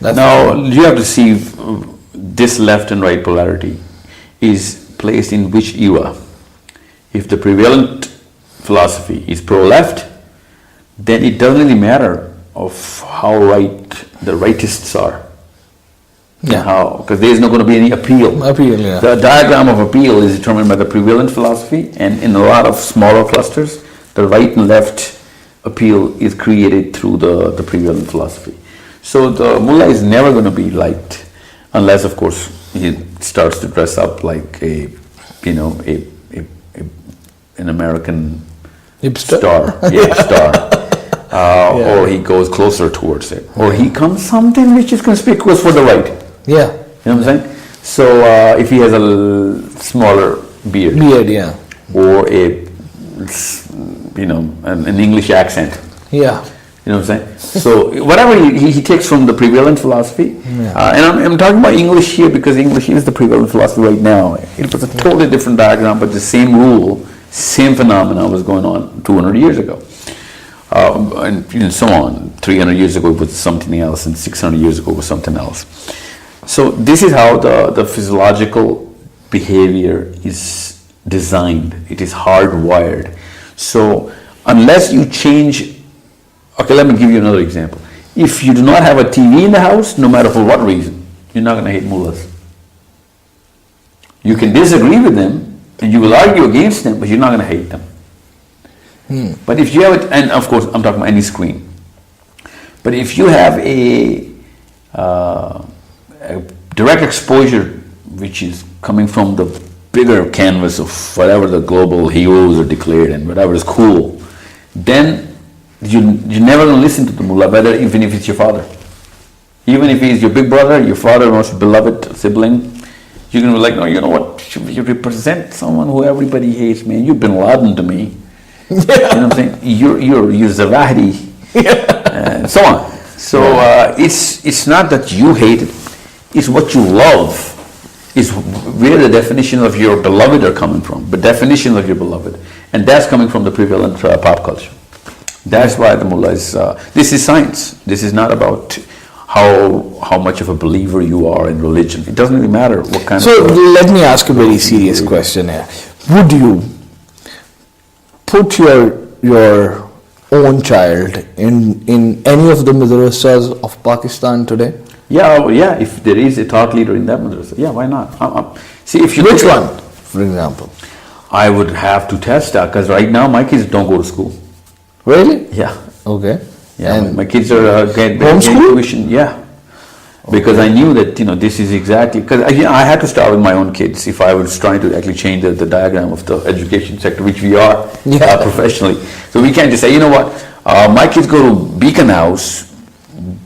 Now, you have to see this left and right polarity is placed in which era. If the prevalent philosophy is pro-left, then it doesn't really matter of how right the rightists are. Yeah. How, because there is not going to be any appeal. Appeal, yeah. The diagram of appeal is determined by the prevalent philosophy, and in a lot of smaller clusters, the right and left appeal is created through the prevalent philosophy. So the mullah is never going to be liked, unless, of course, he starts to dress up like an American Hipster? star, or he goes closer towards it, or he comes something which is conspicuous for the right. Yeah. You know what I'm saying? So if he has a smaller beard, Yeah. or an English accent. Yeah. You know what I'm saying? So whatever he takes from the prevalent philosophy, and I'm talking about English here because English is the prevalent philosophy right now. It was a totally different diagram, but the same rule, same phenomena was going on 200 years ago. And so on. 300 years ago it was something else, and 600 years ago it was something else. So this is how the physiological behavior is designed. It is hardwired. So unless you change, okay, let me give you another example. If you do not have a TV in the house, no matter for what reason, you're not going to hate mullahs. You can disagree with them, and you will argue against them, but you're not going to hate them. But if you have it, and of course I'm talking about any screen, but if you have a direct exposure which is coming from the bigger canvas of whatever the global heroes are declared and whatever is cool, then you're never going to listen to the mullah, even if it's your father. Even if he's your big brother, your father, most beloved sibling, you're going to be like, no, you know what, you represent someone who everybody hates, man. You've been Laden to me. You know what I'm saying? You're Zawahiri, and so on. So it's not that you hate it, it's what you love. Is where the definition of your beloved are coming from, the definition of your beloved, and that's coming from the prevalent pop culture. That's why the mullah is. This is science. This is not about how much of a believer you are in religion. It doesn't really matter what kind. So let me ask a very serious question here. Would you put your own child in any of the madrasas of Pakistan today? Yeah. If there is a thought leader in that madrasa, yeah, why not? See, if you Which one, for example? I would have to test that because right now my kids don't go to school. Really? Yeah. Okay. Yeah, And my kids are getting homeschool? tuition. Yeah. Because I knew that this is exactly because I had to start with my own kids if I was trying to actually change the diagram of the education sector, which we are professionally. So we can't just say, you know what, my kids go to Beacon House,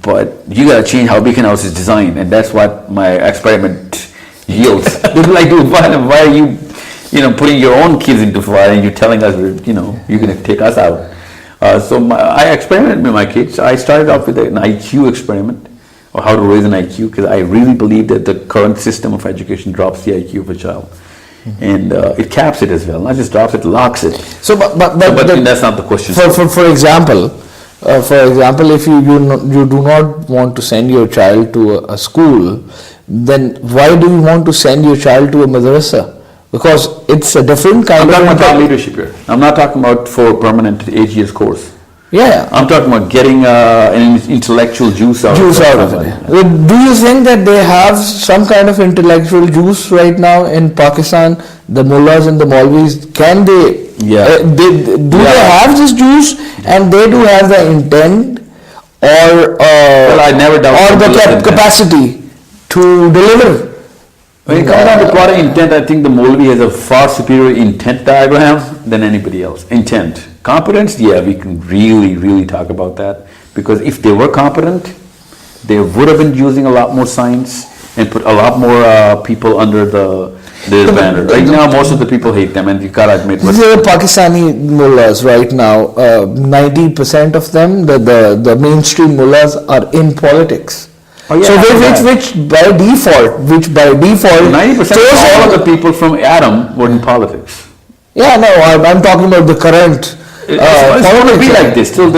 but you got to change how Beacon House is designed, and that's what my experiment yields. They'll be like, dude, why are you, putting your own kids into fire and you're telling us, you're going to take us out? So I experimented with my kids. I started off with an IQ experiment, or how to raise an IQ, because I really believe that the current system of education drops the IQ of a child. And it caps it as well, not just drops it, locks it. So, but that's not the question. For example, if you do not want to send your child to a school, then why do you want to send your child to a madrasa? Because it's a different kind I'm of... talking about leadership here. I'm not talking about for a permanent 8 years course. Yeah. I'm talking about getting an intellectual juice out of it. Do you think that they have some kind of intellectual juice right now in Pakistan? The mullahs and the maulvis, can they? Yeah. They have this juice, and they do have the intent or I never doubt or the capacity to deliver? When it comes down to product intent, I think the Maulvi has a far superior intent diagram than anybody else. Intent. Competence, yeah, we can really, really talk about that. Because if they were competent, they would have been using a lot more science and put a lot more people under their banner. Right now, most of the people hate them, and you gotta admit. These are the Pakistani mullahs right now. 90% of them, the mainstream mullahs, are in politics. Oh, yeah, so which by default 90% of all of the people from Adam were in politics. Yeah, no, I'm talking about the current it's going to be like this till